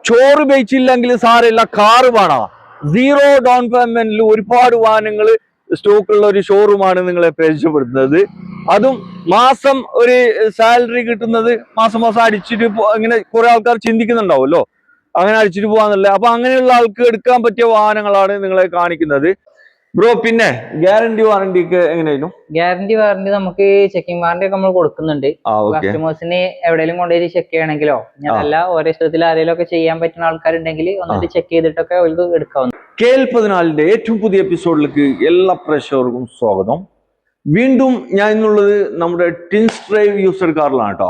ചോറ് ഉപയോഗിച്ചില്ലെങ്കിൽ സാരമില്ല, കാറ് വേണം. 0 ഡൗൺ പേയ്മെന്റിൽ ഒരുപാട് വാഹനങ്ങൾ സ്റ്റോക്കുള്ള ഒരു ഷോറൂമാണ് നിങ്ങളെ പരിചയപ്പെടുത്തുന്നത്. അതും മാസം ഒരു സാലറി കിട്ടുന്നത് മാസം അടിച്ചിട്ട് ഇങ്ങനെ കുറെ ആൾക്കാർ ചിന്തിക്കുന്നുണ്ടാവുമല്ലോ, അങ്ങനെ അടിച്ചിട്ട് പോകാന്നല്ലേ. അപ്പൊ അങ്ങനെയുള്ള ആൾക്ക് എടുക്കാൻ പറ്റിയ വാഹനങ്ങളാണ് നിങ്ങളെ കാണിക്കുന്നത്. ബ്രോ, പിന്നെ ഗ്യാരണ്ടി വാറണ്ടി ഒക്കെ എങ്ങനെയായിരുന്നു? ഗ്യാരണ്ടി വാറണ്ടി നമുക്ക് ചെക്കിംഗ് വാറണ്ടി ഒക്കെ നമ്മൾ കൊടുക്കുന്നുണ്ട്. കസ്റ്റമേഴ്സിന് എവിടെയെങ്കിലും കൊണ്ടുപോയി ചെക്ക് ചെയ്യണമെങ്കിലോ അതല്ല ഓരോ ഇഷ്ടത്തിൽ ആരെങ്കിലും ഒക്കെ ചെയ്യാൻ പറ്റുന്ന ആൾക്കാരുണ്ടെങ്കിൽ ഒന്നിട്ട് ചെക്ക് ചെയ്തിട്ടൊക്കെ അവർക്ക് എടുക്കാവുന്നു. KL14 ഏറ്റവും പുതിയ എപ്പിസോഡിലേക്ക് എല്ലാ പ്രേക്ഷകർക്കും സ്വാഗതം. വീണ്ടും ഞാൻ ഇന്നുള്ളത് നമ്മുടെ ടിൻസ് ഡ്രൈവ് യൂസർ കാറിലാണ് കേട്ടോ.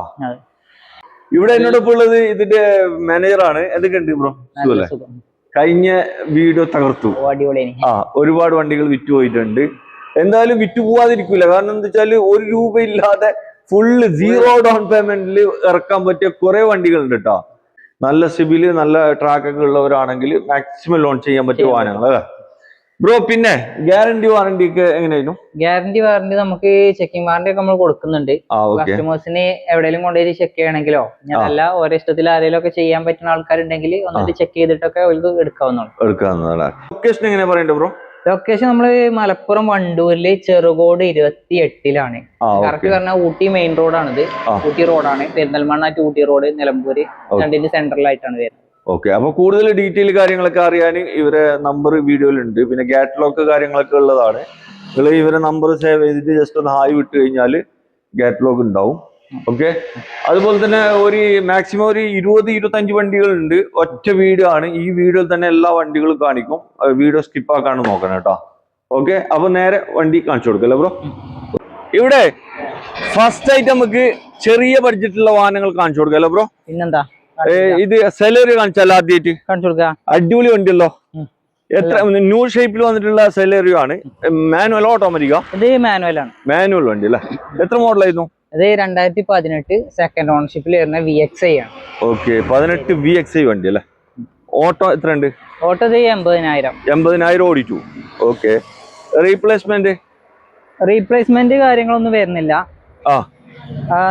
ഇവിടെ എന്നോടൊപ്പം ഉള്ളത് ഇതിന്റെ മാനേജറാണ്. എന്തൊക്കെയുണ്ട് ബ്രോ? കഴിഞ്ഞ വീഡിയോ തകർത്തു. ഒരുപാട് വണ്ടികൾ വിറ്റുപോയിട്ടുണ്ട്. എന്തായാലും വിറ്റു പോവാതിരിക്കൂല. കാരണം എന്താ വെച്ചാല് 1 രൂപ ഇല്ലാതെ ഫുള്ള് 0 ഡൗൺ പേയ്മെന്റിൽ ഇറക്കാൻ പറ്റിയ കുറെ വണ്ടികളുണ്ട് കേട്ടോ. നല്ല സിബില് നല്ല ട്രാക്കൊക്കെ ഉള്ളവരാണെങ്കിൽ മാക്സിമം ലോഞ്ച് ചെയ്യാൻ പറ്റിയ വാഹനങ്ങൾ അല്ലേ ബ്രോ? പിന്നെ ഗ്യാരണ്ടി വാറണ്ടി ഒക്കെ എങ്ങനെയായിരുന്നു? ഗ്യാരണ്ടി വാറണ്ടി നമുക്ക് ചെക്കിംഗ് വാറണ്ടി ഒക്കെ നമ്മൾ കൊടുക്കുന്നുണ്ട്. കസ്റ്റമേഴ്സിന് എവിടെയെങ്കിലും കൊണ്ടുപോയി ചെക്ക് ചെയ്യണമെങ്കിലോ അതല്ല ഓരോ ഇഷ്ടത്തിൽ ആരെങ്കിലും ഒക്കെ ചെയ്യാൻ പറ്റുന്ന ആൾക്കാരുണ്ടെങ്കിൽ ഒന്നിട്ട് ചെക്ക് ചെയ്തിട്ടൊക്കെ അവർക്ക് എടുക്കാവുന്നതാണ്. ലൊക്കേഷൻ എങ്ങനെ പറയണ്ടേ ബ്രോ? ലൊക്കേഷൻ നമ്മള് മലപ്പുറം വണ്ടൂരില് ചെറുകോട് 28-ലാണ്. കറക്റ്റ് പറഞ്ഞാൽ ഊട്ടി മെയിൻ റോഡാണിത്. ഊട്ടി റോഡാണ്. പെരിന്തൽമണ്ണ ടു ഊട്ടി റോഡ്, നിലമ്പൂര് രണ്ടിന്റെ സെന്ററിലായിട്ടാണ് വരുന്നത്. ഓക്കെ, അപ്പൊ കൂടുതൽ ഡീറ്റെയിൽ കാര്യങ്ങളൊക്കെ അറിയാൻ ഇവരെ നമ്പർ വീഡിയോയിലുണ്ട്. പിന്നെ ഗാറ്റ്ലോക്ക് കാര്യങ്ങളൊക്കെ ഉള്ളതാണ്. നിങ്ങൾ ഇവരെ നമ്പർ സേവ് ചെയ്തിട്ട് ജസ്റ്റ് ഒന്ന് ഹായ് വിട്ട് കഴിഞ്ഞാൽ ഗാറ്റ്ലോക്ക് ഉണ്ടാവും. ഓക്കെ, അതുപോലെ തന്നെ ഒരു മാക്സിമം ഒരു 20-25 വണ്ടികളുണ്ട്. ഒറ്റ വീഡിയോ ആണ്. ഈ വീഡിയോയിൽ തന്നെ എല്ലാ വണ്ടികളും കാണിക്കും. വീഡിയോ സ്കിപ്പ് ആക്കാണ് നോക്കണം കേട്ടോ. ഓക്കെ, അപ്പൊ നേരെ വണ്ടി കാണിച്ചു കൊടുക്കല്ലേ ബ്രോ? ഇവിടെ ഫസ്റ്റ് ആയിട്ട് നമുക്ക് ചെറിയ ബഡ്ജറ്റുള്ള വാഹനങ്ങൾ കാണിച്ചു കൊടുക്കല്ലേ ബ്രോ? പിന്നെന്താ, ഇത് സെലേറിയോ കാണിച്ചാലോ? ആദ്യമായിട്ട് കാണിച്ചു കൊടുക്ക. അടിപൊളി വണ്ടിയല്ലോ. എത്ര ന്യൂ ഷേപ്പിൽ വന്നിട്ടുള്ള സെലേറിയോ ആണ്. മാനുവൽ ഓട്ടോമാറ്റിക്കാ? ഇത് മാനുവൽ ആണ്. മാനുവൽ വണ്ടി അല്ലേ? എത്ര മോഡലായിരുന്നു? ഇത് 2018 സെക്കൻഡ് ഓണർഷിപ്പിൽ വരുന്ന VXi ആണ്. ഓക്കെ, 18 VXi വണ്ടി അല്ലേ? ഓട്ടോ എത്ര ഉണ്ട്? ഓട്ടോ 80,000 ഓടിച്ചു. ഓക്കെ, റീപ്ലേസ്മെന്റ് കാര്യങ്ങളൊന്നും വരുന്നില്ല.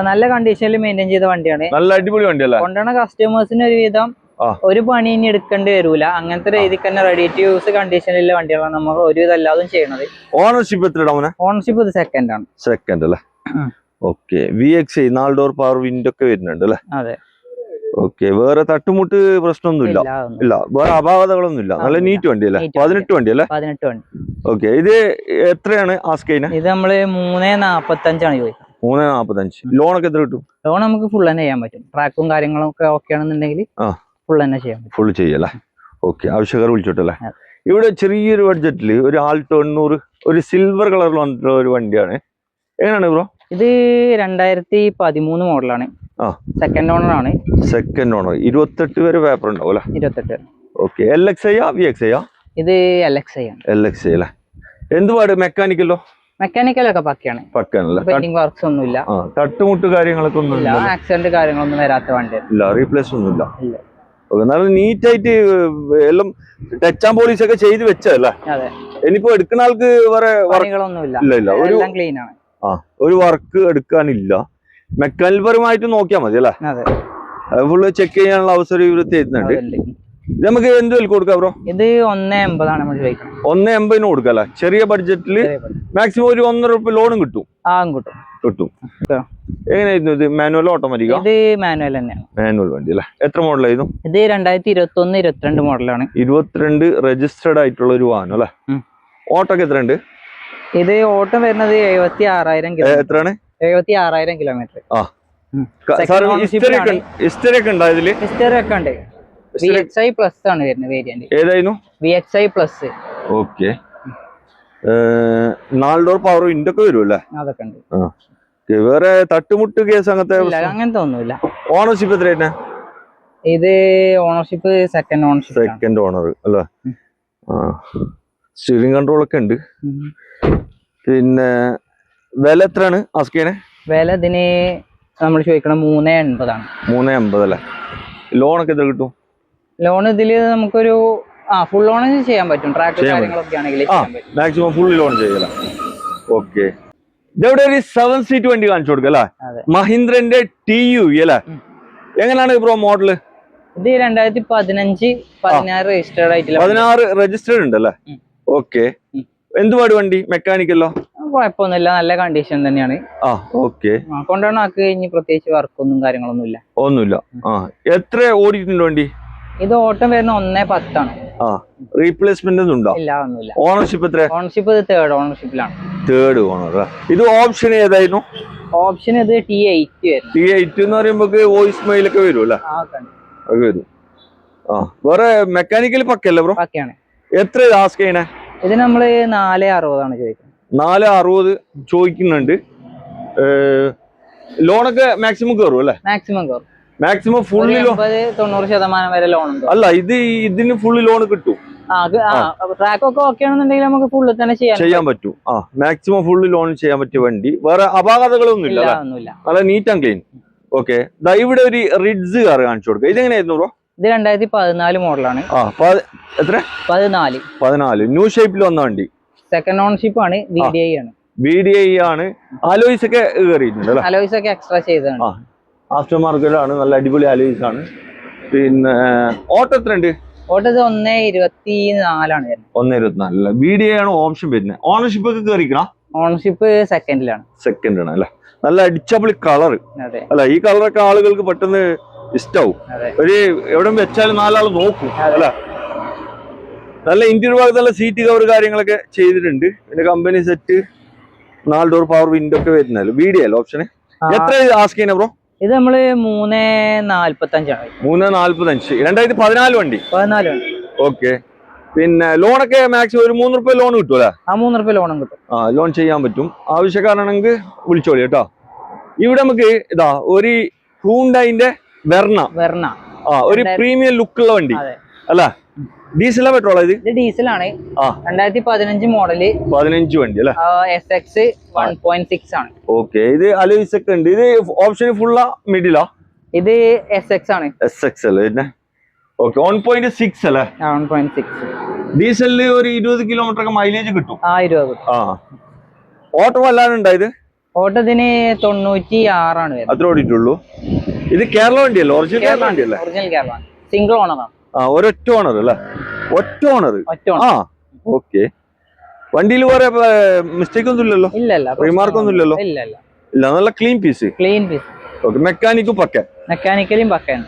നല്ല കണ്ടീഷനിൽ മെയിൻറ്റെയിൻ ചെയ്ത വണ്ടിയാണ്. നല്ല അടിപൊളി വണ്ടിയല്ലേ? കൊണ്ടുവന്ന കസ്റ്റമേഴ്സിന് ഒരുവിധം ഒരു പണി ഇനി എടുക്കേണ്ടി വരൂല. അങ്ങനത്തെ രീതിക്ക് തന്നെ റെഡി ടു യൂസ് കണ്ടീഷനിലുള്ള വണ്ടികളാണ് നമ്മൾ ഒരുവിധം എല്ലാതും ചെയ്യണത്. ഓണർഷിപ്പ് എത്ര? ഓണർഷിപ്പ് ഇത് സെക്കൻഡ് ആണ്. സെക്കൻഡ് അല്ലേ? Okay, VXi 4 door power window ഒക്കെ വരുന്നുണ്ട് അല്ലേ? അതെ. ഓക്കെ, വേറെ തട്ടുമുട്ട് പ്രശ്നമൊന്നുമില്ല. ഇല്ല, വേറെ അപാകതകളൊന്നുമില്ല. നല്ല നീറ്റ് വണ്ടി അല്ലേ? 18 വണ്ടി അല്ലേ? 18 വണ്ടി. ഓക്കെ, ഇത് എത്രയാണ് ആസ്കൈന്? ഇത് നമ്മള് 345 ആണ് ചോദിക്കുന്നത്. 345. ലോണൊക്കെ എത്ര കിട്ടും? ലോൺ നമുക്ക് ഫുൾ തന്നെ ചെയ്യാൻ പറ്റും. ട്രാക്കും കാര്യങ്ങളും ഒക്കെ ഓക്കെ ആണെന്നുണ്ടെങ്കിൽ ഫുൾ തന്നെ ചെയ്യാം. ഫുൾ ചെയ്യല്ലേ? ഓക്കെ, ആവശ്യക്കാർ വിളിച്ചോട്ടല്ലേ? ഇവിടെ ചെറിയൊരു ബഡ്ജറ്റില് ഒരു ആൾട്ടോ 800 ഒരു സിൽവർ കളറിൽ വന്നിട്ടുള്ള ഒരു വണ്ടിയാണ്. എങ്ങനെയാണ് ബ്രോ? ഇത് 2013 മോഡലാണ്. സെക്കൻഡ് ഓണർ ആണ്. Second owner. 28 വരെ പേപ്പർ ഉണ്ടാവും അല്ലേ? 28. Okay, LXi VXi? ഇത് LXi ആണ്. LXi അല്ലേ? എന്തുപാട് മെക്കാനിക്കലോ? മെക്കാനിക്കലൊക്കെ പക്കയാണ്. പക്കാണല്ലേ? പെയിന്റിംഗ് വർക്ക്സ് ഒന്നുമില്ല. തട്ടുമുട്ട് കാര്യങ്ങളൊക്കെ ഒന്നും ആക്സിഡന്റ് കാര്യങ്ങളൊന്നും വരാത്ത വണ്ടി ഇല്ല. റീപ്ലേസ് ഒന്നും ഇല്ല. നല്ല നീറ്റ് ആയിട്ട് എല്ലാം ടച്ച് ആൻഡ് പോളിഷ് ഒക്കെ ചെയ്ത് വെച്ചല്ലേ? ഇനിയിപ്പോ എടുക്കുന്ന ആൾക്ക് വേറെ ഒരു വർക്ക് എടുക്കാനില്ല. മെക്കാനിക്കൽ പരമായിട്ട് നോക്കിയാൽ മതി അല്ലേ? ഫുള്ള് ചെക്ക് ചെയ്യാനുള്ള അവസരം ഇവർ തരുന്നുണ്ട്. നമുക്ക് എന്ത് വില കൊടുക്കാം ബ്രോ? ഇത് 180 ആണ് നമ്മൾ ചോദിക്കുന്നത്. 180 കൊടുക്കല്ലേ? ചെറിയ ബഡ്ജറ്റില് മാക്സിമം ഒരു 1.5 രൂപ ലോണും കിട്ടും. കിട്ടും. എങ്ങനെയായിരുന്നു ഇത്? Manual automatic? ഇത് മാനുവൽ തന്നെയാണ്. മാനുവൽ വണ്ടി അല്ലേ? എത്ര മോഡലായിരുന്നു? ഇത് 2021-22 മോഡലാണ്. 22 രജിസ്റ്റേർഡ് ആയിട്ടുള്ള ഒരു വാഹനം അല്ലേ? ഓട്ടോക്ക് എത്ര ഉണ്ട്? ഇത് ഓട്ടം വരുന്നത് 76,000 കിലോമീറ്റർ. എത്രയാണ്? 76,000 കിലോമീറ്റർ. ഹിസ്റ്ററി ഒക്കെ ഉണ്ടോ ഇതില്? ഹിസ്റ്ററി ഒക്കെ ഉണ്ട്. VXi പ്ലസ് ആണ് വരുന്നത് വേരിയന്റ്. ഏതായിരുന്നു? VXi plus. Okay, 4 door power window ഒക്കെ വരുമല്ലേ? അതൊക്കെ ഉണ്ട്. വേറെ തട്ടുമുട്ട് കേസ് അങ്ങനത്തെ ഒന്നുമില്ല. ഓണർഷിപ്പ് എത്രയാ? ഇത് ഓണർഷിപ്പ് സെക്കൻഡ് ഓണർ അല്ലേ? സ്റ്റിയറിംഗ് കൺട്രോൾ ഒക്കെ ഉണ്ട്. പിന്നെ വില എത്രയാണ് ആസ്കീനെ? വില ഇതിന് നമ്മൾ ചോദിക്കണം 380 ആണ്. 380 അല്ലേ? ലോണൊക്കെ എത്ര കിട്ടും? ലോൺ ഇതില് നമുക്കൊരു ഫുൾ ലോൺ ചെയ്യാൻ പറ്റും. ട്രാക്ക് കാര്യങ്ങളൊക്കെ ആണെങ്കിൽ മാക്സിമം ഫുൾ ലോൺ ചെയ്യല. ഓക്കെ, ഇതെവിടെ ഒരു 7 സീറ്റ് വണ്ടി കാണിച്ചു കൊടുക്കല്ലേ? മഹീന്ദ്രന്റെ TUV അല്ലേ? എങ്ങനെയാണ് ബ്രോ മോഡല്? ഇത് 2015-16 രജിസ്റ്റേർഡ് ആയിട്ടില്ല. 16 രജിസ്റ്റേർഡ് ഉണ്ടല്ലേ? ഓക്കെ. എന്തുപാട് വണ്ടി? മെക്കാനിക്കല്ലോ? കുഴപ്പമൊന്നുമില്ല, നല്ല കണ്ടീഷൻ തന്നെയാണ്. ഓക്കെ. കൊണ്ടാണ് ആക്ക് ഇനി പ്രത്യേകിച്ച് വർക്കൊന്നും കാര്യങ്ങളൊന്നും ഇല്ല. ഒന്നുമില്ല. എത്ര ഓടിയിട്ടുണ്ട് വണ്ടി? ഇത് ഓട്ടം വരുന്ന 1.10 ആണ്. റീപ്ലേസ്മെന്റ് ഉണ്ടോ? ഇല്ല, ഒന്നുമില്ല. ഓണർഷിപ്പ് എത്ര? ഓണർഷിപ്പ് തേർഡ് ഓണർഷിപ്പിലാണ്. Third owner. ഇത് ഓപ്ഷൻ ഏതായിരുന്നു? ഓപ്ഷൻ ഇത് T8 വരുന്നു. T8 എന്ന് പറയുമ്പോ വോയിസ് മെയിലൊക്കെ വരും അല്ലേ? അത് വരും. വേറെ മെക്കാനിക്കൽ പക്കല്ലേ ബ്രോ? പക്കയാണ്. എത്ര ആസ്ക് ചെയ്യണേ? ഇത് നമ്മള് 460 ആണ് ചോദിക്കുന്നത്. 460 ചോദിക്കുന്നുണ്ട്. ലോണൊക്കെ മാക്സിമം കയറും അല്ലേ? മാക്സിമം കയറും. മാക്സിമം ഫുള്ളി 80-90% വരെ ലോൺ ഉണ്ട്. അല്ല, ഇതിന് ഫുള്ളി ലോൺ കിട്ടും. ട്രാക്ക് ഒക്കെ ഓക്കെ ആണെന്നുണ്ടെങ്കിൽ നമുക്ക് ഫുള്ള് തന്നെ ചെയ്യാൻ പറ്റും. മാക്സിമം ഫുള്ളി ലോൺ ചെയ്യാൻ പറ്റിയ വണ്ടി. വേറെ അപാകതകളൊന്നും ഇല്ല. നല്ല നീറ്റ് ആൻഡ് ക്ലീൻ. ഓക്കെ. ഇവിടെ ഒരു റിഡ്സ് കാർ കാണിച്ചു കൊടുക്കുക. ഇതെങ്ങനെയായിരുന്നു ബ്രോ? ഇത് 2014 മോഡലാണ്. എത്ര? 14 ന്യൂ ഷേപ്പിൽ വന്ന വണ്ടി. സെക്കൻഡ് ഓണർഷിപ്പ് ആണ്. VDI ആണ്. VDI ആണ്. അലോയ്സ് ഒക്കെ കയറിയിട്ടുണ്ട്. അലോയ്സ് ഒക്കെ എക്സ്ട്രാ ചെയ്തതാണ്. ആഫ്റ്റർ മാർക്കറ്റ് ആണ്. നല്ല അടിപൊളി അലോയ്സ് ആണ്. പിന്നെ ഓട്ടോ എത്ര ഉണ്ട്? ഓട്ടോ 1.24 ആണ്. 1.24. VDI ആണ് ഓപ്ഷൻ വരുന്നത്. ഓണർഷിപ്പ് ഒക്കെ കയറിക്കണം. ഓണർഷിപ്പ് സെക്കൻഡിലാണ്. സെക്കൻഡ് ആണ് അല്ലെ? നല്ല അടിച്ചപൊളി കളർ അല്ല? ഈ കളറൊക്കെ ആളുകൾക്ക് പെട്ടെന്ന് ഇഷ്ടാവും. ഒരു എവിടെ വെച്ചാലും 4 ആള് നോക്കും അല്ല? നല്ല ഇന്റീരിയർ ഭാഗത്ത് നല്ല സീറ്റ് കവർ കാര്യങ്ങളൊക്കെ ചെയ്തിട്ടുണ്ട്. പിന്നെ company set 4 door power window ഒക്കെ വരുന്നല്ലോ. VDI അല്ല ഓപ്ഷന്? എത്ര ആസ്ക് ചെയ്യുന്ന ബ്രോ? ഇത് നമ്മള് 3.45 ആണ്. 3.45. 2014 വണ്ടി. 14 വണ്ടി. ഓക്കെ. പിന്നെ ലോണൊക്കെ മാക്സിമം ഒരു 3 രൂപ ലോൺ കിട്ടുമല്ലേ? 3 രൂപ ലോണും കിട്ടും. ലോൺ ചെയ്യാൻ പറ്റും. ആവശ്യക്കാരാണെങ്കിൽ വിളിച്ചോളി കേട്ടോ. ഇവിടെ നമുക്ക് ഇതാ ഒരു ഹ്യൂണ്ടായിന്റെ വെർണ. ഒരു പ്രീമിയം ലുക്കുള്ള വണ്ടി അല്ല? ഡീസലാ പെട്രോളാ ഇത്? ഡീസലാണ്. 2015 മോഡല്. 15 വണ്ടി അല്ലെ? SX 1.6 ആണ്. ഓക്കെ. ഇത് അലോയ്സ് ഒക്കെ ഉണ്ട്. ഇത് ഓപ്ഷൻ ഫുള്ളാ മിഡിലാ? ഇത് SX ആണ്. SX അല്ലേ? ഓക്കെ. 1.6 അല്ലേ? 1.6. ഡീസലില് ഒരു 20 കിലോമീറ്റർ ഒക്കെ മൈലേജ് കിട്ടും. 20 കിട്ടും. ഓട്ടോ അല്ലാതെ ഉണ്ടായത്? ഓട്ടത്തിന് 96 ആണ്. അത്ര ഓടിയിട്ടുള്ളൂ. ഇത് കേരള വണ്ടിയല്ലേ? ഒറിജിനൽ കേരള വണ്ടിയല്ലേ? ഒറിജിനൽ കേരള. സിംഗിൾ ഓണറാണ്. ഒരൊറ്റ ഓണർ അല്ലേ? ഒറ്റ ഓണർ. ഓക്കെ. വണ്ടിയിൽ വേറെ മിസ്റ്റേക്ക് ഒന്നും ഇല്ലല്ലോ? റിമാർക്ക് ഒന്നും ഇല്ലല്ലോ? ഇല്ല. നല്ല ക്ലീൻ പീസ്. ഓക്കെ. മെക്കാനിക്കും പക്ക? മെക്കാനിക്കലും പക്കയാണ്.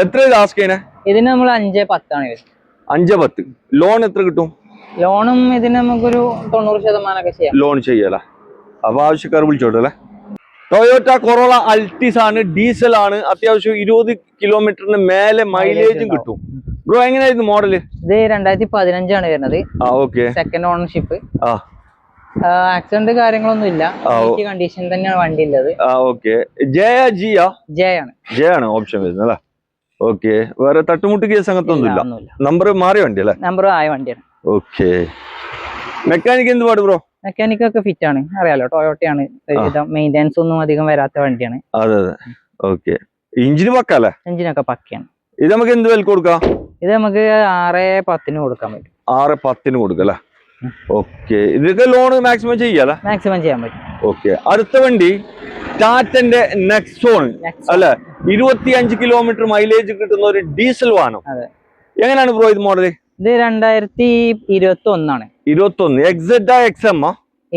എത്ര ആസ്ക് ചെയ്യണേ? ഇതിന് നമ്മൾ 5.10 ആണ്. 5.10. ലോൺ എത്ര കിട്ടും? ലോണും ഇതിന് നമുക്കൊരു 90% ഒക്കെ ചെയ്യാം. ലോൺ ചെയ്യാലേ? അപ്പൊ ആവശ്യക്കാർ വിളിച്ചോട്ടെ അല്ലേ? ടൊയോട്ട കൊറോള അൾട്ടിസ് ആണ്. ഡീസൽ ആണ്. അത്യാവശ്യം 20 കിലോമീറ്ററിന് മേലെ മൈലേജും കിട്ടും. ബ്രോ എങ്ങനെയായിരുന്നു മോഡല്? ഇത് 2015 ആണ് വരുന്നത്. ഓക്കെ. Second ownership. ആക്സിഡന്റ് കാര്യങ്ങളൊന്നും ഇല്ല. കണ്ടീഷൻ തന്നെയാണ് വണ്ടി ഉള്ളത്. ഓക്കെ. ജെ ആണ് ഓപ്ഷൻ വരുന്നത് അല്ലേ? ഓക്കെ. വേറെ തട്ടുമുട്ട് കേസ് അങ്ങനത്തെ ഒന്നുമില്ല. നമ്പർ മാറിയ വണ്ടി അല്ലേ? നമ്പർ ആയ വണ്ടിയാണ്. ഓക്കെ. മെക്കാനിക് എന്ത് പാട് ബ്രോ? മെക്കാനിക് ഒക്കെ ഫിറ്റ് ആണ്. അറിയാലോ, ടൊയോട്ടയാണ്. മെയിൻ്റെനൻസ് ഒന്നും അധികം വരാത്ത വണ്ടിയാണ്. അതെ. ഓക്കെ. എഞ്ചിന് പക്കല്ലേ? എഞ്ചിനൊക്കെ പക്കയാണ്. ഇത് നമുക്ക് എന്ത് വില കൊടുക്കാം? ഇത് നമുക്ക് 6.10 കൊടുക്കാൻ പറ്റും. 6.10 കൊടുക്കാം അല്ലേ? ഓക്കെ. ഇതൊക്കെ ലോൺ മാക്സിമം ചെയ്യാലേ? മാക്സിമം ചെയ്യാൻ പറ്റും. ഓക്കെ. അടുത്ത വണ്ടി ടാറ്റന്റെ നെക്സോൺ അല്ലെ? 25 കിലോമീറ്റർ മൈലേജ് കിട്ടുന്ന ഒരു ഡീസൽ വാഹനം. എങ്ങനെയാണ് ബ്രോ ഇത് മോഡല്? ഇത് 2021 ആണ്. 21. XZ XM?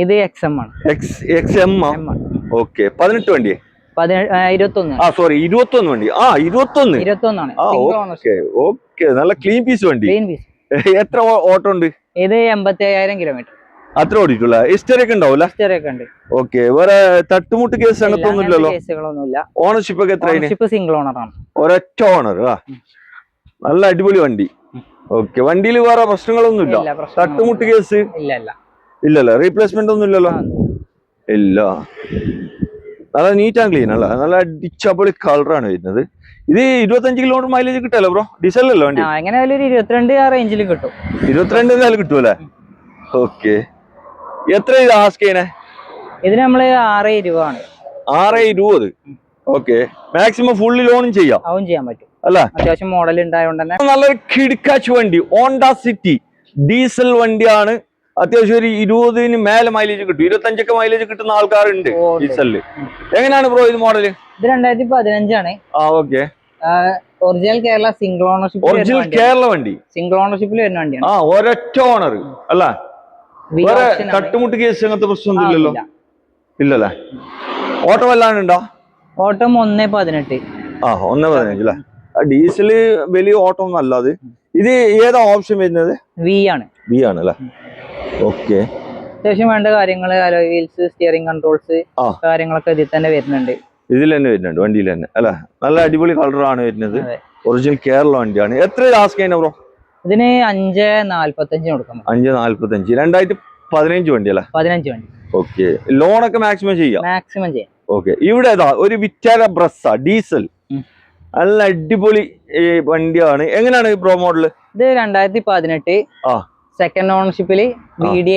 ഇത് XM ആണ്. XM. ഓക്കെ. 18 വണ്ടി? 21. സോറി, 21 വണ്ടി. 21 ആണ്. ഓക്കെ. നല്ല ക്ലീൻ പീസ് വണ്ടി. എത്ര ഓട്ടോ ഉണ്ട്? ഇത് 85,000 കിലോമീറ്റർ. അത്ര ഓടിയിട്ടുള്ള ഹിസ്റ്ററി ഒക്കെ ഉണ്ടാവൂല? ഹിസ്റ്ററി ഒക്കെ ഉണ്ട്. ഓക്കെ. വേറെ തട്ടുമുട്ട് കേസ് അങ്ങനത്തൊന്നും ഇല്ലല്ലോ? കേസുകളൊന്നുമില്ല. ഓണർഷിപ്പ് ഒക്കെ എത്ര? സിംഗിൾ ഓണറാണ്. ഒരൊറ്റ ഓണർ. നല്ല അടിപൊളി വണ്ടി. ഓക്കെ. വണ്ടിയിൽ വേറെ പ്രശ്നങ്ങളൊന്നും ഇല്ല? തട്ടുമുട്ട് കേസ് ഇല്ലല്ലോ? റീപ്ലേസ്മെന്റ് ഒന്നും ഇല്ലല്ലോ? ഇല്ല. നല്ല നീറ്റ് ആൻഡ് ക്ലീൻ അല്ല? നല്ല അടിച്ചപൊളി കളറാണ് വരുന്നത്. ഇത് 25 കിലോമീറ്റർ മൈലേജ് കിട്ടല്ലോ ബ്രോ? ഡീസലല്ലോ വണ്ടി? എങ്ങനെ 22 ആ റേഞ്ചിലും കിട്ടും. 22 എന്തായാലും കിട്ടൂല്ലേ? ഓക്കെ. എത്ര ഇത് ആസ്ക് ചെയ്യണേ? ഇതിന് നമ്മള് 6.20 ആണ്. 6.20. ഓക്കെ. മാക്സിമം ഫുള്ളി ലോണും ചെയ്യാം? അതും ചെയ്യാൻ പറ്റും അല്ല? അത്യാവശ്യം മോഡൽ ഉണ്ടായതുകൊണ്ട് തന്നെ നല്ലൊരു കിടുക്കാച്ച് വണ്ടി. ഹോണ്ട സിറ്റി ഡീസൽ വണ്ടിയാണ്. അത്യാവശ്യം ഒരു 20 മേലെ മൈലേജ് കിട്ടും. 25 ഒക്കെ മൈലേജ് കിട്ടുന്ന ആൾക്കാരുണ്ട് ഡീസലില്. എങ്ങനെയാണ് ബ്രോ ഇത് മോഡല്? ഇത് 2015 ആണ്. Okay. Original Kerala single ownership original Kerala വണ്ടി സിംഗിൾ ഓണർഷിപ്പിൽ വരുന്ന വണ്ടിയാണ്. ആ ഒരൊറ്റ ഓണർ അല്ല, വേറെ തട്ടുമുട്ട് കേസ് അങ്ങനത്തെ പ്രശ്നമൊന്നും ഇല്ലല്ലോ? ഇല്ലല്ലേ? ഓട്ടം വല്ലാണ്ടുണ്ടോ? ഓട്ടം 1.18. ആ 1.15 അല്ലേ? ഡീസല് വലിയ ഓട്ടം ഒന്നും അല്ല അത്. ഇത് ഏതാ ഓപ്ഷൻ വരുന്നത്? വി ആണ് അല്ലേ? ഓക്കെ. അത്യാവശ്യം വേണ്ട കാര്യങ്ങള് അലോയ് വീൽസ്, സ്റ്റിയറിംഗ് കൺട്രോൾസ് കാര്യങ്ങളൊക്കെ ഇതിൽ തന്നെ വരുന്നുണ്ട്. ഇതിൽ തന്നെ വരുന്നുണ്ട്, വണ്ടിയിൽ തന്നെ അല്ല? നല്ല അടിപൊളി കളറാണ് വരുന്നത്. ഒറിജിനൽ കേരള വണ്ടിയാണ്. എത്ര ലാസ്റ്റ് കഴിഞ്ഞ ബ്രോ? ഇതിന് 5.45 കൊടുക്കണം. 5.45. 2015 വണ്ടി അല്ലേ? 15 വണ്ടി. ഓക്കെ. ലോണൊക്കെ മാക്സിമം ചെയ്യാം? മാക്സിമം ചെയ്യാം. ഓക്കെ. ഇവിടെ ഒരു വിറ്റാര ബ്രസ്സ ഡീസൽ, നല്ല അടിപൊളി വണ്ടിയാണ്. എങ്ങനെയാണ് ബ്രോ മോഡല്? ഇത് 2018 സെക്കൻഡ് ഓണർഷിപ്പില് VDI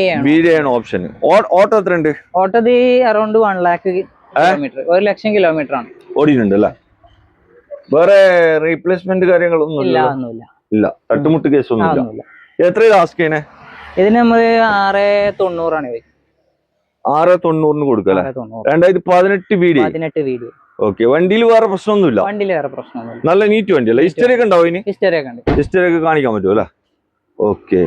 ആണ് ഓപ്ഷൻ. ഓട്ടോ എത്ര ഉണ്ട്? ഓട്ടോ അറൌണ്ട് 1 lakh കിലോമീറ്റർ, 1 ലക്ഷം കിലോമീറ്റർ ആണ് ഓടിയിട്ടുണ്ട് അല്ലേ? വേറെ റീപ്ലേസ്മെന്റ് കാര്യങ്ങളൊന്നും ഇല്ല? തട്ടുമുട്ട് കേസൊന്നും ഇല്ല? എത്ര ലാസ്റ്റ് ചെയ്യണേ? ഇതിന് നമ്മള് 6.90 ആണ്. 6.90 കൊടുക്കല്ലേ? 2018 VDI. ഓക്കെ. വണ്ടിയിൽ വേറെ പ്രശ്നമൊന്നുമില്ല? നല്ല നീറ്റ് വണ്ടിയല്ലേ? ഹിസ്റ്ററി ഒക്കെ ഉണ്ടാവും? ഹിസ്റ്ററി ഒക്കെ കാണിക്കാൻ പറ്റുമോ അല്ലേ? ഓക്കെ.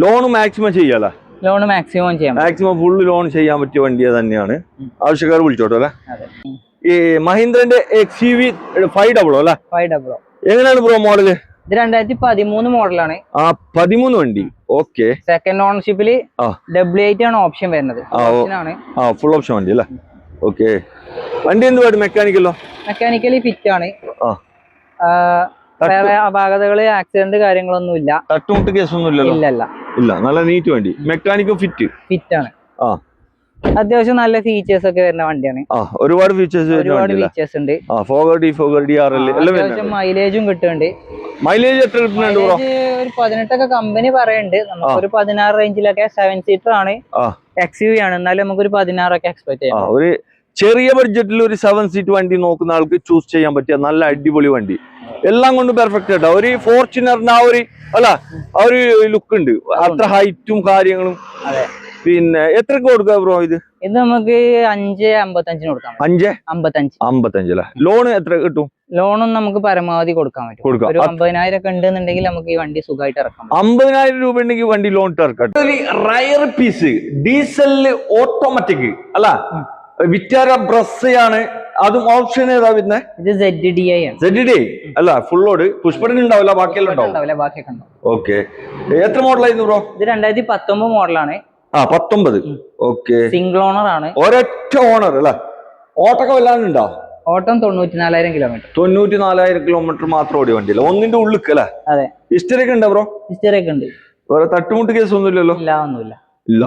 ലോൺ മാക്സിമം ചെയ്യാല്ലേ? ലോൺ മാക്സിമം ചെയ്യാം. മാക്സിമം ഫുള്ള് ലോൺ ചെയ്യാൻ പറ്റിയ വണ്ടി തന്നെയാണ്. ആവശ്യക്കാർ വിളിച്ചോട്ടോ അല്ലേ? ഈ മഹീന്ദ്രന്റെ XUV 500 അല്ലേ? 500. എങ്ങനെയാണ് ബ്രോ മോഡല്? ഇത് 2013 മോഡലാണ്. 13 വണ്ടി. ഓക്കെ. സെക്കൻഡ് ഓണർഷിപ്പില് W8 ആണ് ഓപ്ഷൻ വരുന്നത്. ഫുൾ ഓപ്ഷൻ വണ്ടി അല്ലേ? ഓക്കെ. വണ്ടി എന്ത് പാട്? മെക്കാനിക്കലി ഫിറ്റ് ആണ്. വേറെ അപാകതകള്, ആക്സിഡന്റ് കാര്യങ്ങളൊന്നും ഇല്ല. തട്ടുമുട്ട് കേസൊന്നും ഇല്ലല്ലോ? ഇല്ല. നല്ല നീറ്റ് വണ്ടി. മെക്കാനിക്കും ഫിറ്റ് ആണ്. അത്യാവശ്യം നല്ല ഫീച്ചേഴ്സ് ഒക്കെ വരുന്ന വണ്ടിയാണ്. ഒരുപാട് ഫീച്ചേഴ്സ് ഉണ്ട്. ഫോഗർ, ഡിഫോഗർ, DRL എല്ലാം അത്യാവശ്യം മൈലേജും കിട്ടുന്നുണ്ട്. മൈലേജ് എത്ര കിട്ടുന്നുണ്ട്? ഒരു 18 ഒക്കെ കമ്പനി പറയുന്നുണ്ട്. നമുക്കൊരു 16 റേഞ്ചിലൊക്കെ 7 സീറ്റർ ആണ്, XUV ആണ്. എന്നാലും നമുക്കൊരു 16 ഒക്കെ എക്സ്പെക്ട് ചെയ്യാം. ഒരു ചെറിയ ബഡ്ജറ്റിൽ ഒരു 7 സീറ്റ് വണ്ടി നോക്കുന്ന ആൾക്ക് ചൂസ് ചെയ്യാൻ പറ്റിയ നല്ല അടിപൊളി വണ്ടി. എല്ലാം കൊണ്ട് പെർഫെക്റ്റ് ആയിട്ടാ. ഒരു ഫോർച്യൂണറിന് ആ ഒരു ലുക്ക് ഉണ്ട്. അത്ര ഹൈറ്റും കാര്യങ്ങളും. പിന്നെ എത്ര കൊടുക്കുക ബ്രോ ഇത്? ഇത് നമുക്ക് 5.55 കൊടുക്കാം. 5.55 അല്ലേ? ലോൺ എത്ര കിട്ടും? ലോണും നമുക്ക് പരമാവധി കൊടുക്കാൻ പറ്റും. ഒരു 50,000 ഒക്കെ ഉണ്ടെന്നുണ്ടെങ്കിൽ നമുക്ക് ഈ വണ്ടി സുഖമായിട്ട് ഇറക്കാം. 50,000 രൂപ ഉണ്ടെങ്കിൽ വണ്ടി ലോൺ ഇറക്കാം. റയർ പീസ് ഡീസലില് ഓട്ടോമാറ്റിക് അല്ല, വിറ്റാര ബ്രസ് ആണ്. അതും ഓപ്ഷൻ ഏതാ വരുന്നത്? ഇത് ZDI ആണ്. ZDI അല്ല? ഫുൾ ലോഡ് പുഷ് ബട്ടൺ ഉണ്ടാവില്ല, ബാക്കിയെല്ലാം ഉണ്ടാവും. ഓക്കെ. എത്ര മോഡലായിരുന്നു ബ്രോ? ഇത് 2019 മോഡലാണ്. 19. ഓക്കെ. സിംഗിൾ ഓണർ ആണ്. ഒരൊറ്റ ഓണർ അല്ലേ? ഓട്ടൊക്കെ വല്ലാണ്ടുണ്ടോ? ഓട്ടം 94,000 കിലോമീറ്റർ. 94,000 കിലോമീറ്റർ മാത്രം ഓടിയ വണ്ടിയല്ല? ഒന്നിന്റെ ഉള്ളിൽ അല്ലേ? അതെ. ഹിസ്റ്ററി ഒക്കെ ഉണ്ടോ ബ്രോ? ഹിസ്റ്ററി ഒക്കെ ഉണ്ട്. വേറെ തട്ടുമുട്ട് കേസ് ഒന്നും ഇല്ലല്ലോ? ഇല്ല.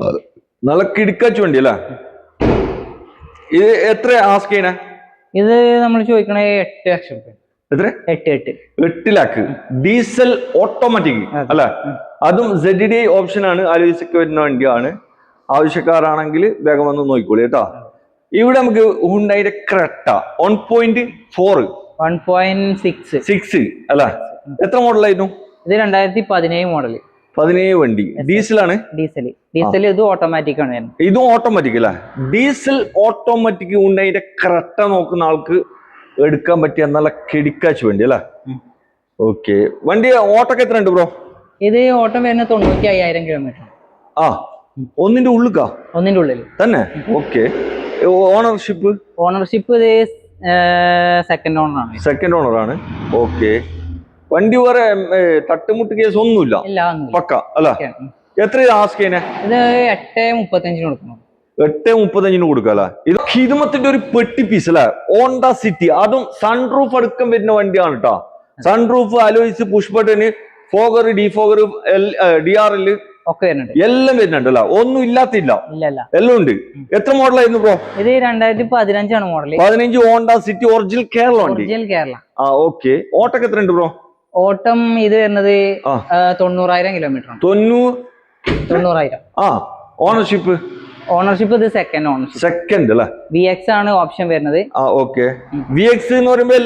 നല്ല കിടക്കാച്ചു വണ്ടി അല്ലേ? ഇത് എത്ര ആസ്ക് ചെയ്യണേ? ഇത് നമ്മൾ ചോദിക്കണേ 8 ലക്ഷം. എത്ര? 8 ലാക്ക്. ഡീസൽ ഓട്ടോമാറ്റിക് അല്ലെ? അതും ZDI ഓപ്ഷൻ ആണ്. ആലോചിച്ചൊക്കെ വരുന്ന വണ്ടിയാണ്. ആവശ്യക്കാരാണെങ്കിൽ വേഗം വന്ന് നോക്കിക്കോളി കേട്ടോ. ഇവിടെ നമുക്ക് ഹുണ്ടായിയുടെ ക്രെറ്റ 1.4 1.6 അല്ലെ? എത്ര മോഡലായിരുന്നു? ഇത് 2017 മോഡല്. 17 വണ്ടി. ഡീസലാണ്? ഡീസൽ ഇത് ഓട്ടോമാറ്റിക് ആണ്. ഇതും ഓട്ടോമാറ്റിക് അല്ലേ? ഡീസൽ ഓട്ടോമാറ്റിക് ഹുണ്ടായിയുടെ ക്രെറ്റ നോക്കുന്ന ആൾക്ക് എടുക്കാൻ പറ്റിയ നല്ല കിടിക്കാച്ച് വണ്ടി അല്ലേ? ഓക്കെ. വണ്ടി ഓട്ടൊക്കെ എത്ര ഉണ്ട് ബ്രോ? ഇത് ഓട്ടം വരുന്ന 95,000 കിലോമീറ്റർ. ഒന്നിന്റെ ഉള്ളിൽ തന്നെ? ഓക്കെ. ഓണർഷിപ്പ് ഇത് സെക്കൻഡ് ഓണർ ആണ്. ഓക്കെ. വണ്ടി വേറെ തട്ടുമുട്ട് കേസ് ഒന്നുമില്ല? പക്ക അല്ല? എത്ര ആസ്ക് ചെയ്യുന്നേ? ഇത് 8.35 കൊടുക്കണം. 8.35 കൊടുക്കല്ല? ഇത് ഹിദമത്തിന്റെ ഒരു പെട്ടി പീസ് അല്ലെ? Honda City. അതും സൺറൂഫ് അടുക്കം വരുന്ന വണ്ടിയാണ് കേട്ടോ. Sunroof, alloys, push button, fogger, defogger, DRL ഒക്കെ വരുന്നുണ്ട്. എല്ലാം വരുന്നുണ്ട് അല്ല? ഒന്നും ഇല്ലാത്തില്ല? എല്ലാം ഉണ്ട്. എത്ര മോഡലായിരുന്നു ബ്രോ? ഇത് 2015 ആണ് model. 15 Honda city original Kerala വണ്ടി. ഓക്കെ. ഓട്ടൊക്കെ എത്ര ഉണ്ട് ബ്രോ? ഓട്ടം ഇത് വരുന്നത് 90,000 കിലോമീറ്റർ. 90,000. ഓണർഷിപ്പ് ഇത് സെക്കൻഡ് അല്ലേ? VX ആണ് ഓപ്ഷൻ വരുന്നത്. ഓക്കെ. VX എന്ന് പറയുമ്പോൾ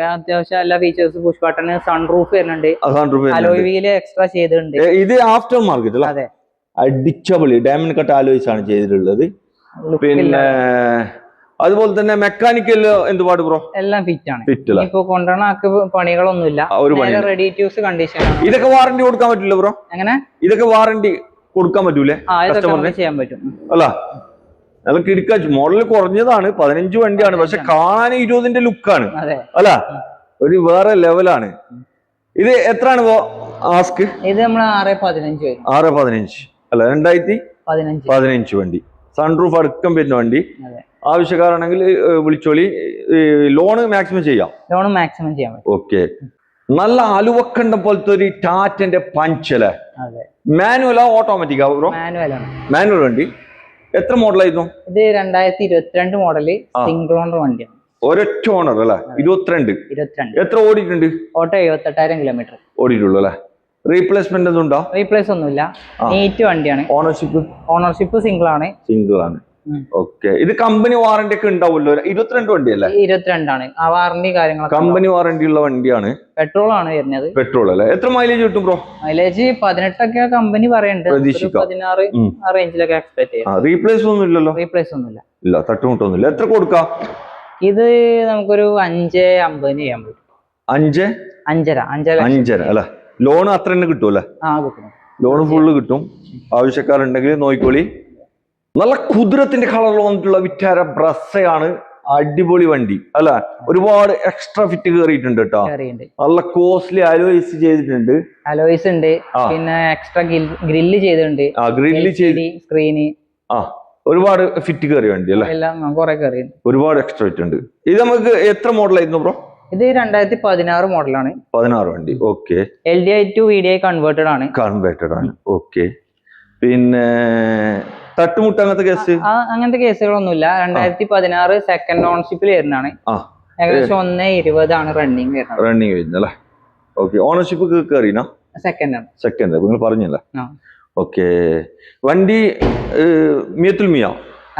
അത്യാവശ്യം എല്ലാ ഫീച്ചേഴ്സ്, പുഷ് ബട്ടൺ, സൺറൂഫ് വരുന്നുണ്ട്, അലോയ് വീല് എക്സ്ട്രാ ചെയ്തിട്ടുണ്ട്. ഇത് ആഫ്റ്റർ മാർക്കറ്റ് അല്ലേ? അതെ. അടിച്ചപൊളി ഡയമണ്ട് കട്ട് അലോയ്സ് ആണ് ചെയ്തിട്ടുള്ളത്. പിന്നെ അതുപോലെ തന്നെ മെക്കാനിക്കൽ എന്തുപാട് ബ്രോ? എല്ലാം ഫിറ്റ് ആണ്. ഫിറ്റ് അല്ല, ഇപ്പൊ കൊണ്ടുവരണ ആൾക്ക് പണികളൊന്നുമില്ല, റെഡി ടു യൂസ് കണ്ടീഷൻ. ഇതൊക്കെ വാറണ്ടി കൊടുക്കാൻ പറ്റില്ല ബ്രോ? എങ്ങനെ? ഇതൊക്കെ വാറണ്ടി കൊടുക്കാൻ പറ്റൂലേ കസ്റ്റമറിന്? ചെയ്യാൻ പറ്റും. അല്ല നല്ല കിടക്കാച്ചു, മോഡൽ കുറഞ്ഞതാണ്, 15 വണ്ടിയാണ്, പക്ഷെ കാണാൻ 20ന്റെ ലുക്കാണ് അല്ല, ഒരു വേറെ ലെവലാണ്. ഇത് എത്രയാണ് ആസ്ക്? ഇത് നമ്മൾ 615 615 അല്ല 2015 വണ്ടി, സൺറൂഫ് അടക്കം വരുന്ന വണ്ടി. ആവശ്യക്കാരാണെങ്കിൽ വിളിച്ചോളി, ലോണ് മാക്സിമം ചെയ്യാം. ഓക്കെ. നല്ല അലുവക്കണ്ട പോലത്തെ ഒരു ടാറ്റന്റെ പഞ്ച് അല്ലേ? മാനുവലാ ഓട്ടോമാറ്റിക്കാ ബ്രോ? മാനുവൽ വണ്ടി. എത്ര മോഡലായിരുന്നു ഇത്? 2022 മോഡല്, സിംഗിൾ ഓണർ വണ്ടിയാണ്. ഒരൊറ്റ ഓണർ അല്ലേ? 22. എത്ര ഓടിയിട്ടുണ്ട്? ഓട്ടോ 78,000 കിലോമീറ്റർ ഓടിയിട്ടുള്ളൂ അല്ലേ? റീപ്ലേസ്മെന്റ് ഒന്നും ഉണ്ടോ? റീപ്ലേസ് ഒന്നുമില്ല, നീറ്റ് വണ്ടിയാണ്. ഓണർഷിപ്പ് സിംഗിൾ ആണ്. ഓക്കെ. ഇത് കമ്പനി വാറണ്ടി ഒക്കെ ഉണ്ടാവുമല്ലോ? 22 വണ്ടിയല്ലേ? 22 ആണ്. ആ വാറണ്ടി കാര്യങ്ങളൊക്കെ കമ്പനി വാറണ്ടി ഉള്ള വണ്ടിയാണ്. പെട്രോൾ ആണ് വരുന്നത്. പെട്രോൾ അല്ലേ? എത്ര മൈലേജ് കിട്ടും ബ്രോ? മൈലേജ് 18 ഒക്കെ കമ്പനി പറയുന്നുണ്ട്, 16 ആ റേഞ്ചിലൊക്കെ എക്സ്പെക്ട് ചെയ്യാം. റീപ്ലേസ് ഒന്നും ഇല്ലല്ലോ? റീപ്ലേസ് ഒന്നുമില്ല, ഇല്ല, തട്ടുമുട്ടൊന്നുമില്ല. എത്ര കൊടുക്കാം? ഇത് നമുക്കൊരു 5.50 ചെയ്യാൻ പറ്റും. 5.5 അല്ലെ? ലോൺ അത്ര തന്നെ കിട്ടുമല്ലേ? ലോൺ ഫുള്ള് കിട്ടും. ആവശ്യക്കാരുണ്ടെങ്കിൽ നോക്കിക്കോളി. നല്ല കുതിരത്തിന്റെ കളറിൽ വന്നിട്ടുള്ള വിറ്റാര ബ്രസ്സയാണ്. അടിപൊളി വണ്ടി അല്ല? ഒരുപാട് എക്സ്ട്രാ ഫിറ്റ് കയറിയിട്ടുണ്ട് കേട്ടോ. നല്ല കോസ്റ്റ്ലി അലോയ്സ് ചെയ്തിട്ടുണ്ട്. അലോയ്സ് ഉണ്ട്, പിന്നെ എക്സ്ട്രാ ഗ്രില്ല് ചെയ്തിട്ടുണ്ട്. ഗ്രില്ല് ചെയ്ത് സ്ക്രീന്, ഒരുപാട് ഫിറ്റ് കയറിയ വണ്ടി അല്ലേ? ഒരുപാട് എക്സ്ട്രാ ഫിറ്റ് ഉണ്ട്. ഇത് നമുക്ക് എത്ര മോഡലായിരുന്നു ബ്രോ? ഇത് 2016 മോഡലാണ്. 16 വണ്ടി. Okay. LDI to VDI converted ആണ്. ഓക്കെ. പിന്നെ തട്ടുമുട്ട അങ്ങനത്തെ കേസുകളൊന്നുമില്ല. 2016 സെക്കൻഡ് ഓണർഷിപ്പിൽ വരുന്നതാണ്. ഏകദേശം 1.20 ആണ് റണ്ണിങ് വരുന്നത് അല്ലേ? ഓക്കെ. ഓണർഷിപ്പ് കയറിനാ? സെക്കൻഡ് നിങ്ങൾ പറഞ്ഞല്ലേ? ഓക്കെ. വണ്ടി മിയത്തുൽ മിയ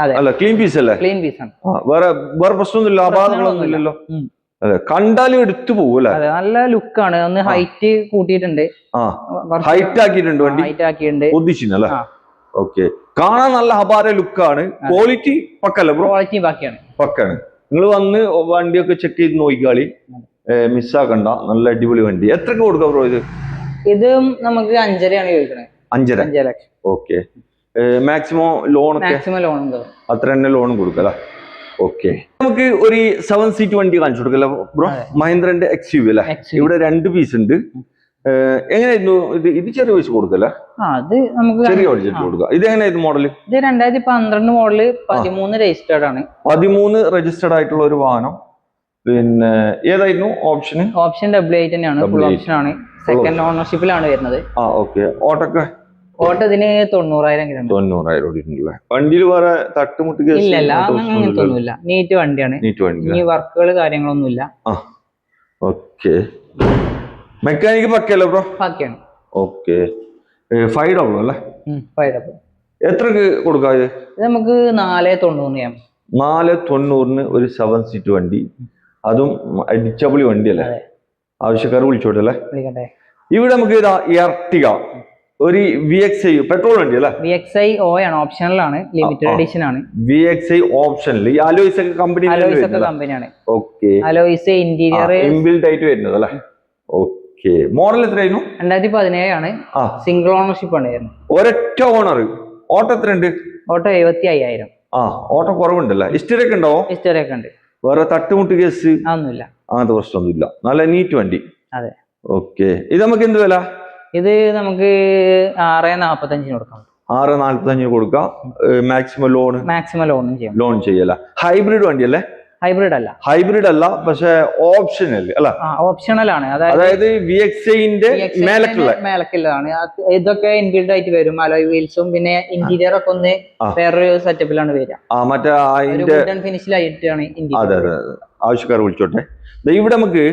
അല്ല? ക്ലീൻ പീസ് അല്ലേ? ക്ലീൻ പീസ് ആണ്. വേറെ പ്രശ്നമൊന്നുമില്ല, അപാകങ്ങളൊന്നും ഇല്ലല്ലോ? അതെ, കണ്ടാലും എടുത്തു പോകും അല്ലേ? നല്ല ലുക്കാണ്. ഒന്ന് ഹൈറ്റ് കൂട്ടിയിട്ടുണ്ട്, ഹൈറ്റ് ആക്കിയിട്ടുണ്ട് വണ്ടി, ഒന്നിച്ചിനല്ലേ? ഓക്കെ. കാണാൻ നല്ല അപാര ലുക്കാണ്. ക്വാളിറ്റി പക്കല്ല ബ്രോ? ക്വാളിറ്റി പക്കാണ്. നിങ്ങൾ വന്ന് വണ്ടിയൊക്കെ ചെക്ക് ചെയ്ത് നോക്കിക്കാളി, മിസ്സാക്കണ്ട. നല്ല അടിപൊളി വണ്ടി. എത്രക്ക് കൊടുക്കാം ബ്രോ ഇത്? ഇത് നമുക്ക് 5.5 ആണ് ചോദിക്കണേ. 5.5 ലക്ഷം. ഓക്കെ. മാക്സിമം ലോൺ അത്ര തന്നെ ലോണും കൊടുക്കല? ഓക്കെ. നമുക്ക് ഒരു 7 സീറ്റ് വണ്ടി കാണിച്ചു കൊടുക്കല്ലോ ബ്രോ? മഹീന്ദ്രന്റെ XUV അല്ലേ? ഇവിടെ 2 പീസ് ഉണ്ട്. എങ്ങനെയായിരുന്നു ഇത്? ചെറിയ പൈസ കൊടുക്കല്ലേ? ചെറിയ ബഡ്ജറ്റ് കൊടുക്കുക. ഇത് എങ്ങനെയായിരുന്നു മോഡല്? ഇത് 2012 മോഡല്, 13 രജിസ്റ്റേർഡ് ആണ്. 13 രജിസ്റ്റേർഡ് ആയിട്ടുള്ള ഒരു വാഹനം. പിന്നെ ഏതായിരുന്നു ഓപ്ഷൻ? ഓപ്ഷൻ W8 തന്നെയാണ്, ഫുൾ ഓപ്ഷൻ ആണ്. സെക്കൻഡ് ഓണർഷിപ്പിലാണ് വരുന്നത്. ഓട്ടോ ഇതിന് 90,000 കിലോമീറ്റർ ഓടിയിട്ടുണ്ടല്ലേ? വണ്ടിയിൽ വേറെ തട്ടുമുട്ട് ഇല്ല, നീറ്റ് വണ്ടിയാണ്. ഈ വർക്കുകൾ കാര്യങ്ങളൊന്നുമില്ല. ഓക്കെ. മെക്കാനിക് പക്കല്ലേ ബ്രോ? പക്കയാണ്. ഓക്കെ. 5 അല്ലേ? എത്രക്ക് കൊടുക്കാം ഇത്? നമുക്ക് 4.90 4.90 ഒരു 7 സീറ്റ് വണ്ടി, അതും അടിച്ചപൊളി വണ്ടി അല്ലേ? ആവശ്യക്കാർ വിളിച്ചോട്ടെ അല്ലേ? ഇവിടെ നമുക്ക് എർട്ടിഗ, ഒരു VXI പെട്രോൾ വണ്ടി അല്ലേ? VXI O ആണ്, ഓപ്ഷണലാണ്, ലിമിറ്റഡ് എഡിഷൻ ആണ്. VXI ഓപ്ഷനിൽ ഈ അലോയ്സ് ഒക്കെ കമ്പനിയാണ്. ഓക്കെ. അലോയ്സ് ഇന്റീരിയർ ഇൻബിൽഡ് ആയിട്ട് വരുന്നത് അല്ലേ? ഓക്കെ. മോഡൽ എത്രയായിരുന്നു? 2017 ആണ്. സിംഗിൾ ഓണർഷിപ്പ് ആണ് വരുന്നത്. ഒരൊറ്റ ഓണർ. ഓട്ടോ എത്രയുണ്ട്? ഓട്ടോ 75,000. ഓട്ടോ കുറവുണ്ടല്ലേ? ഹിസ്റ്ററി ഒക്കെ ഉണ്ടോ? ഹിസ്റ്ററി ഒക്കെ ഉണ്ട്. വേറെ തട്ടുമുട്ട് കേസ് ഒന്നുമില്ല, അങ്ങനത്തെ പ്രശ്നമൊന്നുമില്ല. നല്ല നീറ്റ് വണ്ടി. അതെ. ഓക്കെ. ഇത് നമുക്ക് എന്ത് വില? ഇത് നമുക്ക് 6.45 കൊടുക്കാം. 6.45 കൊടുക്കാം. Maximum loan ചെയ്യല. ഹൈബ്രിഡ് വണ്ടി അല്ലേ? ഹൈബ്രിഡ് അല്ല, പക്ഷെ ഓപ്ഷനൽ അല്ല? ഓപ്ഷണൽ ആണ്. അതായത് VXIന്റെ മേലക്കുള്ളതാണ്. ഇതൊക്കെ ഇൻബിൽഡ് ആയിട്ട് വരും. അലോയ് വീൽസും പിന്നെ ഇന്റീരിയർ ഒക്കെ ഒന്ന് വേറൊരു സെറ്റപ്പിലാണ് വരിക. മറ്റേ ഫിനിഷിലായിട്ടാണ്. അതെ. ആവശ്യക്കാർ വിളിച്ചോട്ടെ. ഇവിടെ നമുക്ക്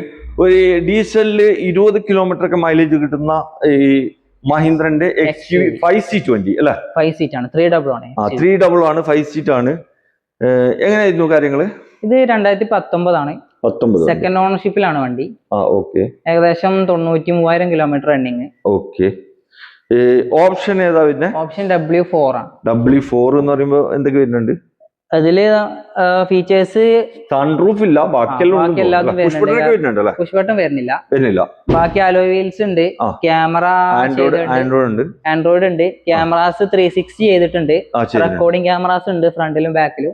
ഒരു ഡീസലില് 20 കിലോമീറ്റർ ഒക്കെ മൈലേജ് കിട്ടുന്ന ഈ മഹീന്ദ്രന്റെ XUV 5 സീറ്റ് വണ്ടി അല്ലെ? 5 സീറ്റ് ആണ്. 3 ആണ്. 3 ആണ്, 5 സീറ്റ് ആണ്. എങ്ങനെയായിരുന്നു കാര്യങ്ങള്? ഇത് 2019 ആണ്. സെക്കൻഡ് ഓണർഷിപ്പിലാണ് വണ്ടി. ഓക്കെ. ഏകദേശം 93,000 കിലോമീറ്റർ റണ്ണിങ്. ഓക്കെ. ഓപ്ഷൻ ഏതാ വരുന്നത്? ഓപ്ഷൻ W4 ആണ്. W4 എന്ന് പറയുമ്പോ എന്തൊക്കെ വരുന്നുണ്ട്? അതില് ഫീച്ചേഴ്സ് സൺറൂഫ് ഇല്ല, ബാക്കിയെല്ലാം വരുന്നുണ്ടല്ലേ? പുഷ് ബട്ടൺ വരുന്നില്ല. ബാക്കി അലോയ് വീൽസ് ഉണ്ട്, ആ. ക്യാമറ ആൻഡ്രോയിഡ് ഉണ്ട്, ക്യാമറാസ് 360 ചെയ്തിട്ടുണ്ട്, റെക്കോർഡിംഗ് ക്യാമറാസ് ഉണ്ട് ഫ്രണ്ടിലും ബാക്കിലും.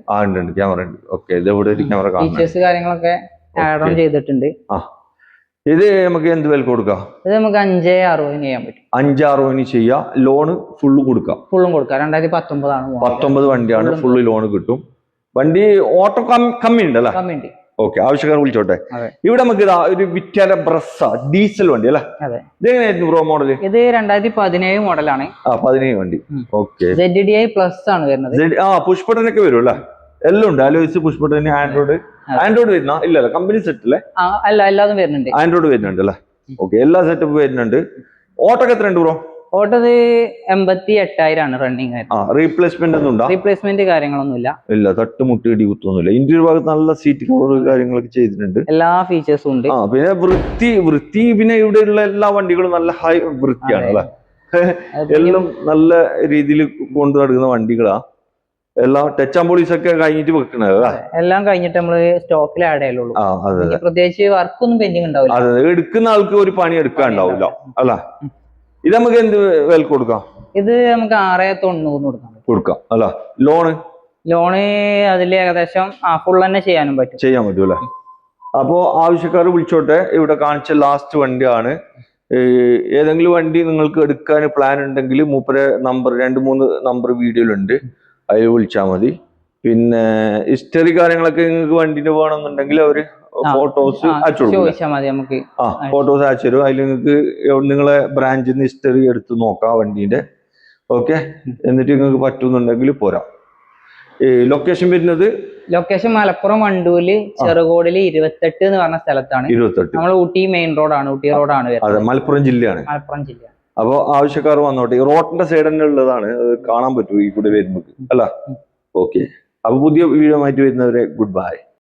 ഫീച്ചേഴ്സ് കാര്യങ്ങളൊക്കെ ആഡ് ഓൺ ചെയ്തിട്ടുണ്ട്. ഇത് നമുക്ക് എന്ത് വില കൊടുക്കാം? ഇത് നമുക്ക് 5,60 ചെയ്യാൻ പറ്റും. 5,60 ചെയ്യാം. ലോണ് ഫുള്ളും കൊടുക്കാം. 2019 ആണ്. 19 വണ്ടിയാണ്, ഫുള്ള് ലോണ് കിട്ടും. വണ്ടി ഓട്ടോ കമ്മി ഉണ്ടല്ലേ? കമ്മിയുണ്ട്. ഓക്കെ, ആവശ്യക്കാർ വിളിച്ചോട്ടെ. ഇവിടെ നമുക്ക് ഒരു വിറ്റാര ബ്രസ്സ ഡീസൽ വണ്ടി അല്ലേ? ഇതെങ്ങനെയായിരുന്നു ബ്രോ മോഡല്? ഇത് 2017 മോഡലാണ്. 17 വണ്ടി. ഓക്കെ, ZDI പ്ലസ് ആണ് വരുന്നത്. പുഷ് ബട്ടൺ ഒക്കെ വരും അല്ലേ? എല്ലാം ഉണ്ട്. അലോയ്സ്, പുഷ് ബട്ടൺ, ആൻഡ്രോയിഡ് വരുന്ന ഇല്ലല്ലോ? കമ്പനി സെറ്റ് അല്ലേ? അല്ല, എല്ലാതും വരുന്നുണ്ട്. ആൻഡ്രോയിഡ് വരുന്നുണ്ട് അല്ലേ? ഓക്കെ, എല്ലാ സെറ്റപ്പ് വരുന്നുണ്ട്. ഓട്ടോക്ക് എത്ര ഉണ്ട് ബ്രോ? ഓട്ടത് 88,000 ആണ് റണ്ണിങ് ആയിട്ട്. റീപ്ലേസ്മെന്റ് ഒന്നും ഉണ്ടോ? റീപ്ലേസ്മെന്റ് കാര്യങ്ങളൊന്നുമില്ല. ഇല്ല, തട്ടുമുട്ടി ഇടി കുത്തൊന്നുമില്ല. ഇന്റീരിയർ ഭാഗത്ത് നല്ല സീറ്റ് കവർ കാര്യങ്ങളൊക്കെ ചെയ്തിട്ടുണ്ട്. എല്ലാ ഫീച്ചേഴ്സും ഉണ്ട്. പിന്നെ വൃത്തി പിന്നെ ഇവിടെയുള്ള എല്ലാ വണ്ടികളും നല്ല ഹൈ വൃത്തിയാണ് അല്ലെ? എല്ലാം നല്ല രീതിയിൽ കൊണ്ടു നടക്കുന്ന വണ്ടികളാ. എല്ലാം ടച്ച് ആൻഡ് പോളീസ് ഒക്കെ കഴിഞ്ഞിട്ട് വെക്കണത്. എല്ലാം കഴിഞ്ഞിട്ട് നമ്മള് സ്റ്റോക്കിൽ ആഡ് ചെയ്യലുള്ളൂ. പ്രത്യേകിച്ച് വർക്കൊന്നും പെൻഡിങ് ഉണ്ടാവില്ല. അതെ, എടുക്കുന്ന ആൾക്ക് ഒരു പണി എടുക്കാൻ ഉണ്ടാവില്ല അല്ല. ഇത് നമുക്ക് എന്ത് വില കൊടുക്കാം? ഇത് നമുക്ക് 6,90 കൊടുക്കാം അല്ല? ലോണ് അതിൽ ഏകദേശം ഫുൾ തന്നെ ചെയ്യാൻ പറ്റും അല്ലേ? അപ്പോ ആവശ്യക്കാർ വിളിച്ചോട്ടെ. ഇവിടെ കാണിച്ച ലാസ്റ്റ് വണ്ടിയാണ്. ഏതെങ്കിലും വണ്ടി നിങ്ങൾക്ക് എടുക്കാൻ പ്ലാൻ ഉണ്ടെങ്കിൽ മൂപ്പരെ നമ്പർ 2-3 നമ്പർ വീഡിയോയിലുണ്ട്, അതിൽ വിളിച്ചാൽ മതി. പിന്നെ ഹിസ്റ്ററി കാര്യങ്ങളൊക്കെ നിങ്ങൾക്ക് വണ്ടിന്റെ വേണമെന്നുണ്ടെങ്കിൽ അവര് ഫോട്ടോസ് അയച്ചു കൊടുക്കും. ഫോട്ടോസ് അയച്ചു തരും. അതിൽ നിങ്ങൾക്ക് നിങ്ങളെ ബ്രാഞ്ചിൽ നിന്ന് ഹിസ്റ്ററി എടുത്ത് നോക്കാം വണ്ടീന്റെ. ഓക്കെ, എന്നിട്ട് നിങ്ങൾക്ക് പറ്റുന്നുണ്ടെങ്കിൽ പോരാ. ലൊക്കേഷൻ വരുന്നത് മലപ്പുറം വണ്ടൂര് ചെറുകോടില് 28 എന്ന് പറഞ്ഞ സ്ഥലത്താണ്. 28 നമ്മൾ ഊട്ടി മെയിൻ റോഡാണ്. ഊട്ടി റോഡാണ്. അതെ, മലപ്പുറം ജില്ലയാണ്. അപ്പൊ ആവശ്യക്കാർ വന്നോട്ടെ. ഈ റോഡിന്റെ സൈഡ് തന്നെ ഉള്ളതാണ്, കാണാൻ പറ്റും ഈ കൂടെ വരുമ്പോൾ അല്ല? ഓക്കെ, അപ്പൊ പുതിയ വീഡിയോ ആയിട്ട് വരുന്നവരെ ഗുഡ് ബൈ.